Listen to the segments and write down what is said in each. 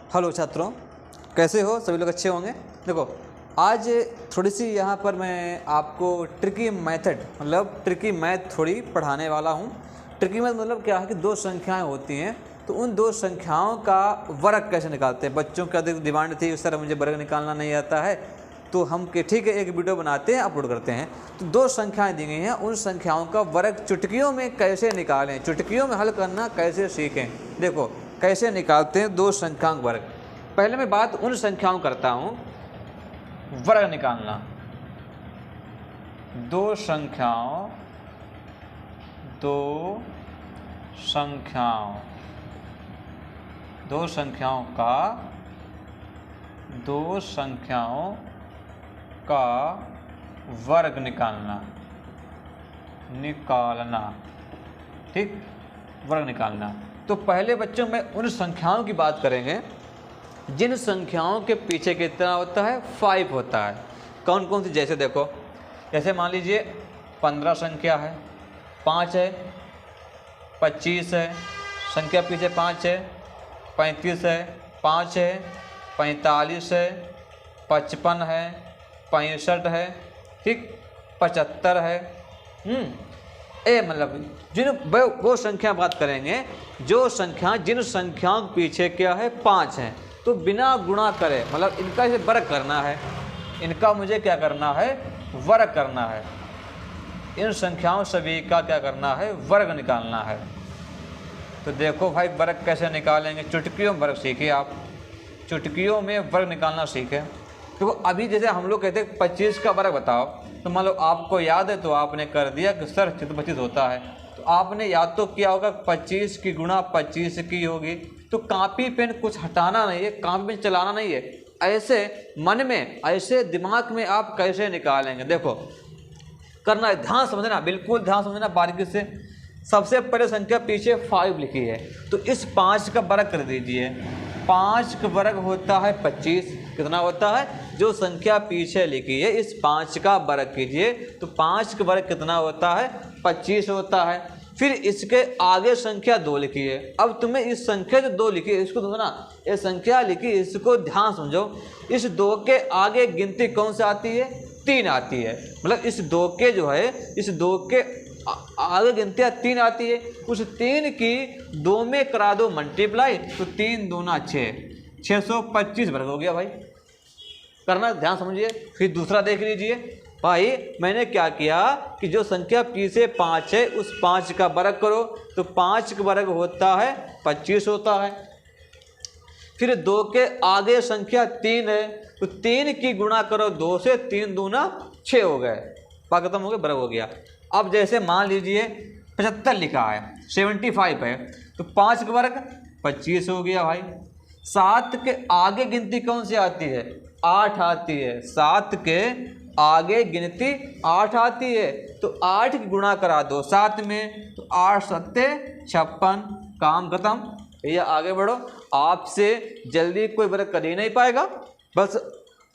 Hello छात्रों, कैसे हो? सभी लोग अच्छे होंगे। देखो, आज थोड़ी सी यहाँ पर मैं आपको ट्रिकी मेथड मतलब ट्रिकी मैथ थोड़ी पढ़ाने वाला हूँ। ट्रिकी मैथ मतलब क्या है कि दो संख्याएं होती हैं, तो उन दो संख्याओं का वर्ग कैसे निकालते हैं। बच्चों की अधिक डिमांड थी, उस तरह मुझे वर्ग निकालना नहीं आता है, तो हम के ठीक है एक वीडियो बनाते हैं, अपलोड करते हैं। तो दो संख्याएं दी गई हैं, उन संख्याओं का वर्ग चुटकियों में कैसे निकालें, चुटकियों में हल करना कैसे सीखें। देखो कैसे निकालते हैं दो संख्याओं का वर्ग। पहले मैं बात उन संख्याओं करता हूं, वर्ग निकालना। दो संख्याओं का वर्ग निकालना, ठीक, वर्ग निकालना। तो पहले बच्चों में उन संख्याओं की बात करेंगे जिन संख्याओं के पीछे कितना होता है, 5 होता है। कौन कौन सी? जैसे देखो, जैसे मान लीजिए 15 संख्या है, 5 है, 25 है, संख्या पीछे 5 है, 35 है, 5 है, 45 है, 55 है, 65 है, ठीक, 75 है। मतलब वो संख्या बात करेंगे जो संख्या जिन संख्याओं के पीछे क्या है, 5 हैं। तो बिना गुणा करे, मतलब इनका इसे वर्ग करना है, इनका मुझे क्या करना है, वर्ग करना है। इन संख्याओं सभी का क्या करना है, वर्ग निकालना है। तो देखो भाई, वर्ग कैसे निकालेंगे। चुटकियों में वर्ग सीखिए आप, चुटकियों में वर्ग निकालना सीखें। देखो अभी जैसे हम लोग कहते हैं 25 का वर्ग बताओ, तो मान लो आपको याद है तो आपने कर दिया कि सर 25 होता है, तो आपने याद तो किया होगा 25 की गुणा 25 की होगी। तो कॉपी पेन कुछ हटाना नहीं है, कॉपी पेन चलाना नहीं है, ऐसे मन में, ऐसे दिमाग में आप कैसे निकालेंगे। देखो करना, ध्यान समझना, बिल्कुल ध्यान समझना बारीकी से। सबसे पहले संख्या पीछे 5 लिखी है, तो इस 5 का वर्ग कर दीजिए। 5 का वर्ग होता है 25। कितना होता है? जो संख्या पीछे लिखी है इस 5 का वर्ग कीजिए, तो 5 का वर्ग कितना होता है, 25 होता है। फिर इसके आगे संख्या 2 लिखी है। अब तुम्हें इस संख्या जो 2 लिखी है इसको समझना, ये संख्या लिखी, इसको ध्यान समझो। इस 2 के आगे गिनती कौन सी आती है, 3 आती है। मतलब इस 2 के जो है, इस 2 के आगे गिनतियाँ 3 आती है। उस 3 की 2 में करा दो मल्टीप्लाई, तो 3 दूना 6, 625 वर्ग हो गया भाई। करना, ध्यान समझिए। फिर दूसरा देख लीजिए भाई, मैंने क्या किया कि जो संख्या पीछे 5 है उस 5 का वर्ग करो, तो 5 का वर्ग होता है 25 होता है। फिर 2 के आगे संख्या 3 है, तो 3 की गुणा करो 2 से, 3 दूना 6 हो गए, बात खत्म हो गया, वर्ग हो गया। अब जैसे मान लीजिए 75 लिखा है, 75 है, तो 5 का वर्ग 25 हो गया भाई। 7 के आगे गिनती कौन सी आती है, 8 आती है। 7 के आगे गिनती 8 आती है, तो 8 की गुणा करा दो 7 में, तो 8 सत्ते 56, काम खत्म। भैया आगे बढ़ो, आपसे जल्दी कोई वर्ग कर ही नहीं पाएगा, बस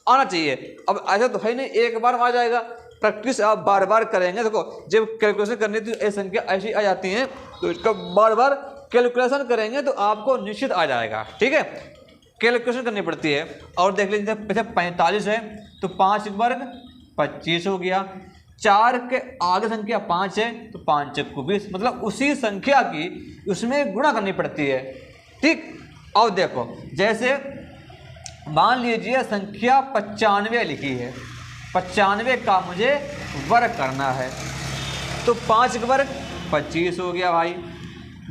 आना चाहिए। अब ऐसा तो है नहीं एक बार में आ जाएगा, प्रैक्टिस आप बार बार करेंगे। देखो जब कैलकुलेशन करनी थी ये संख्या ऐसी आ जाती हैं, तो इसका बार बार कैलकुलेशन करेंगे तो आपको निश्चित आ जाएगा, ठीक है। कैलकुलेशन करनी पड़ती है। और देख लीजिए 45 है, तो 5 वर्ग 25 हो गया। 4 के आगे संख्या 5 है, तो 5 को 20, मतलब उसी संख्या की उसमें गुणा करनी पड़ती है, ठीक। और देखो जैसे मान लीजिए संख्या 95 लिखी है, 95 का मुझे वर्ग करना है, तो 5 का वर्ग 25 हो गया भाई।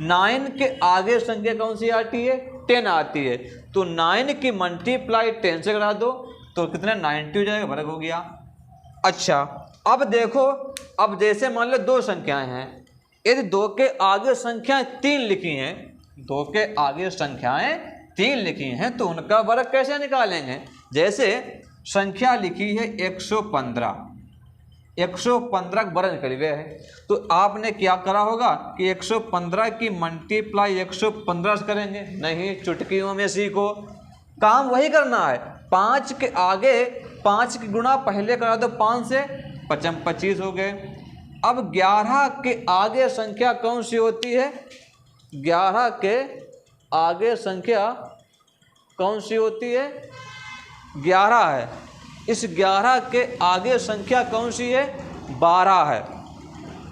9 के आगे संख्या कौन सी आती है, 10 आती है, तो 9 की मल्टीप्लाई 10 से करा दो, तो कितना 90 हो जाएगा, वर्ग हो गया। अच्छा अब देखो, अब जैसे मान लो 2 संख्याएं हैं, यदि 2 के आगे संख्याएं 3 लिखी हैं, 2 के आगे संख्याएं 3 लिखी हैं, तो उनका वर्ग कैसे निकालेंगे। जैसे संख्या लिखी है 115, 115 का वर्ग निकल गया है, तो आपने क्या करा होगा कि 115 की मल्टीप्लाई 115 से करेंगे। नहीं, चुटकियों में सीखो, काम वही करना है। 5 के आगे 5 की गुणा पहले करा दो 5 से, 25 हो गए। अब 11 के आगे संख्या कौन सी होती है, 11 के आगे संख्या कौन सी होती है? 11 है। इस 11 के आगे संख्या कौन सी है? 12 है।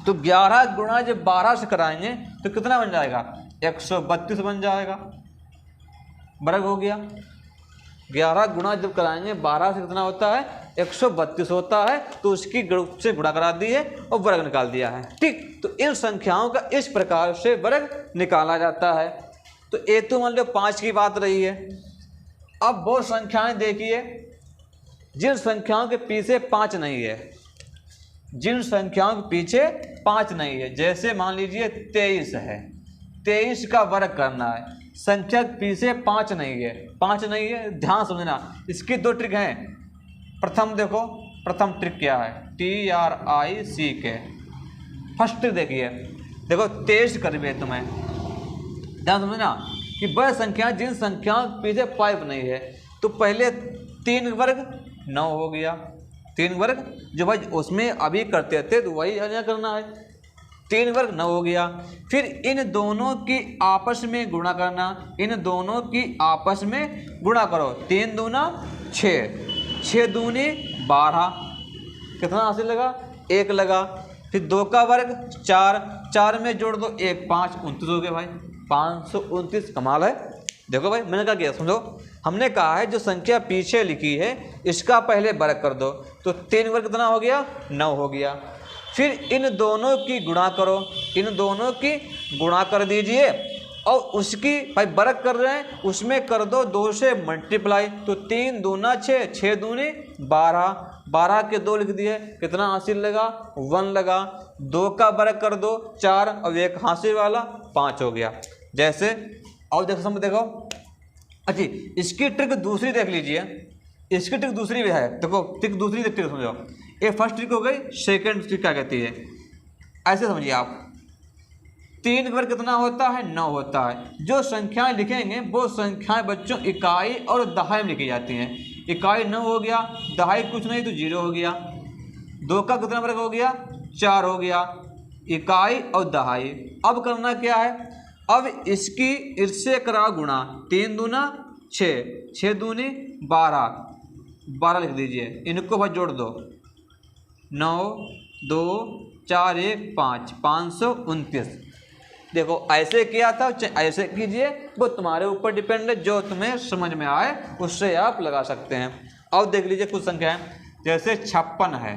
तो 11 गुणा जब 12 से कराएंगे तो कितना बन जाएगा? 132 बन जाएगा, वर्ग हो गया। 11 गुणा जब कराएंगे 12 से कितना होता है? 132 होता है। तो उसकी ग्रुप से गुणा करा दिए और वर्ग निकाल दिया है। ठीक, तो इन संख्याओं का इस प्रकार से वर्ग निकाला जाता है। तो ये तो मान लो 5 की बात रही है। अब वो संख्याएं देखिए जिन संख्याओं के पीछे 5 नहीं है, जिन संख्याओं के पीछे 5 नहीं है। जैसे मान लीजिए 23 है, 23 का वर्ग करना है, संख्या के पीछे 5 नहीं है, 5 नहीं है। ध्यान समझना, इसकी 2 ट्रिक हैं। प्रथम देखो, प्रथम ट्रिक क्या है? TRICK। फर्स्ट ट्रिक देखिए, देखो 23 करवे तुम्हें। ध्यान समझना कि वह संख्या जिन संख्याओं के पीछे 5 नहीं है, तो पहले 3 वर्ग 9 हो गया। 3 वर्ग जो भाई उसमें अभी करते थे तो वही यहाँ करना है। 3 वर्ग 9 हो गया। फिर इन दोनों की आपस में गुणा करना, इन दोनों की आपस में गुणा करो। 3 दूना 6, 6 दूनी 12, कितना हासिल लगा? 1 लगा। फिर 2 का वर्ग 4, 4 में जोड़ दो 1, 5, 29 हो गए भाई। 529। कमाल है। देखो भाई मैंने क्या किया, समझो। हमने कहा है जो संख्या पीछे लिखी है इसका पहले वर्ग कर दो, तो 3 वर्ग कितना हो गया? 9 हो गया। फिर इन दोनों की गुणा करो, इन दोनों की गुणा कर दीजिए और उसकी भाई वर्ग कर रहे हैं उसमें कर दो 2 से मल्टीप्लाई। तो 3 दूना 6, 6 दूनी 12, 12 के 2 लिख दिए, कितना हासिल लगा? 1 लगा। 2 का वर्ग कर दो 4 और 1 हासिल वाला 5 हो गया। जैसे और देखो समझ, देखो अच्छी इसकी ट्रिक दूसरी देख लीजिए, इसकी ट्रिक दूसरी भी है। देखो ट्रिक दूसरी ट्रिक समझो। ये फर्स्ट ट्रिक हो गई, सेकंड ट्रिक क्या कहती है? ऐसे समझिए आप, 3 वर्ग कितना होता है? 9 होता है। जो संख्याएं लिखेंगे वो संख्याएं बच्चों इकाई और दहाई में लिखी जाती हैं। इकाई 9 हो गया, दहाई कुछ नहीं तो 0 हो गया। 2 का कितना वर्ग हो गया? 4 हो गया, इकाई और दहाई। अब करना क्या है? अब इसकी इससे करा गुणा। 3 दूना 6, 6 दूनी 12, 12 लिख दीजिए। इनको भाई जोड़ दो, 9, 2, 4, 1, 5, 529। देखो ऐसे किया था, ऐसे कीजिए, वो तुम्हारे ऊपर डिपेंड है। जो तुम्हें समझ में आए उससे आप लगा सकते हैं। अब देख लीजिए कुछ संख्या है, जैसे 56 है,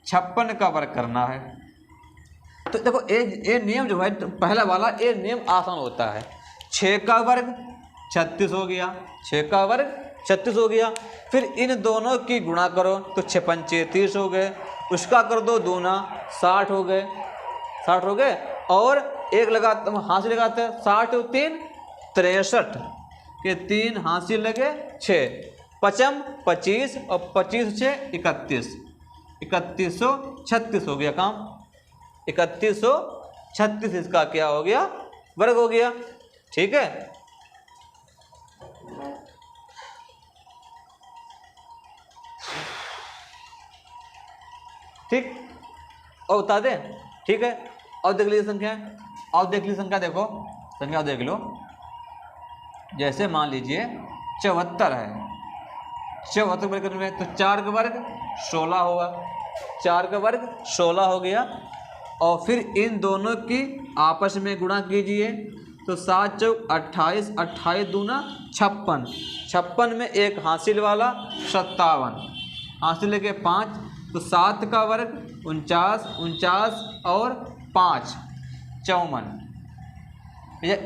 56 का वर्ग करना है। तो देखो ये नियम जो है पहला वाला, ये नियम आसान होता है। 6 का वर्ग 36 हो गया, 6 का वर्ग 36 हो गया। फिर इन दोनों की गुणा करो तो 6 पंचे 30 हो गए। उसका कर दो दूना 60 हो गए, 60 हो गए। और 1 लगाते हासिल लगाते हैं, 60 और 3 63 के 3 हासिल लगे 6, 55 25 और 25 6 31, 3136 हो गया काम। 3136 इसका क्या हो गया? वर्ग हो गया। ठीक है, ठीक और बता दें। ठीक है, और देख लीजिए संख्या, और देख लीजिए संख्या, देखो संख्या देख लो। जैसे मान लीजिए 74 है, 74 वर्ग करने में तो 4 का वर्ग 16 होगा, 4 का वर्ग 16 हो गया। और फिर इन दोनों की आपस में गुणा कीजिए तो 7 चौक 28, 28 दूना 56, 56 में 1 हासिल वाला 57, हासिल लेके 5, तो 7 का वर्ग 49, 49 और 5 54।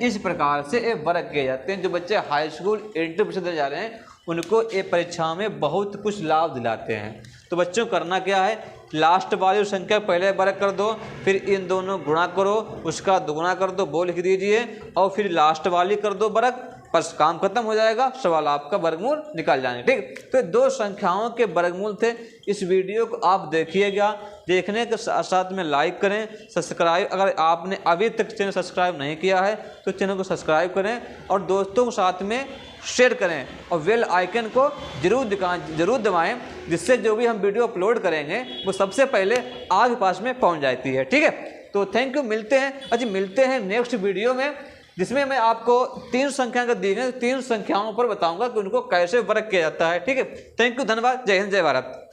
इस प्रकार से ये वर्ग किए जाते हैं। जो बच्चे हाई स्कूल इंटर दे जा रहे हैं उनको ये परीक्षा में बहुत कुछ लाभ दिलाते हैं। तो बच्चों करना क्या है, लास्ट वाली संख्या पहले वर्ग कर दो, फिर इन दोनों गुणा करो, उसका दुगुना कर दो, वो लिख दीजिए, और फिर लास्ट वाली कर दो वर्ग, बस काम खत्म हो जाएगा, सवाल आपका वर्गमूल निकाल जाएंगे। ठीक, तो 2 संख्याओं के वर्गमूल थे। इस वीडियो को आप देखिएगा, देखने के साथ साथ में लाइक करें, सब्सक्राइब, अगर आपने अभी तक चैनल सब्सक्राइब नहीं किया है तो चैनल को सब्सक्राइब करें और दोस्तों के साथ में शेयर करें और बेल आइकन को जरूर दबाएं, जिससे जो भी हम वीडियो अपलोड करेंगे वो सबसे पहले आपके पास में पहुंच जाती है। ठीक है, तो थैंक यू, मिलते हैं नेक्स्ट वीडियो में, जिसमें मैं आपको 3 संख्या का दी गई 3 संख्याओं पर बताऊंगा कि उनको कैसे वर्ग किया जाता है। ठीक है, थैंक यू, धन्यवाद, जय हिंद, जय भारत।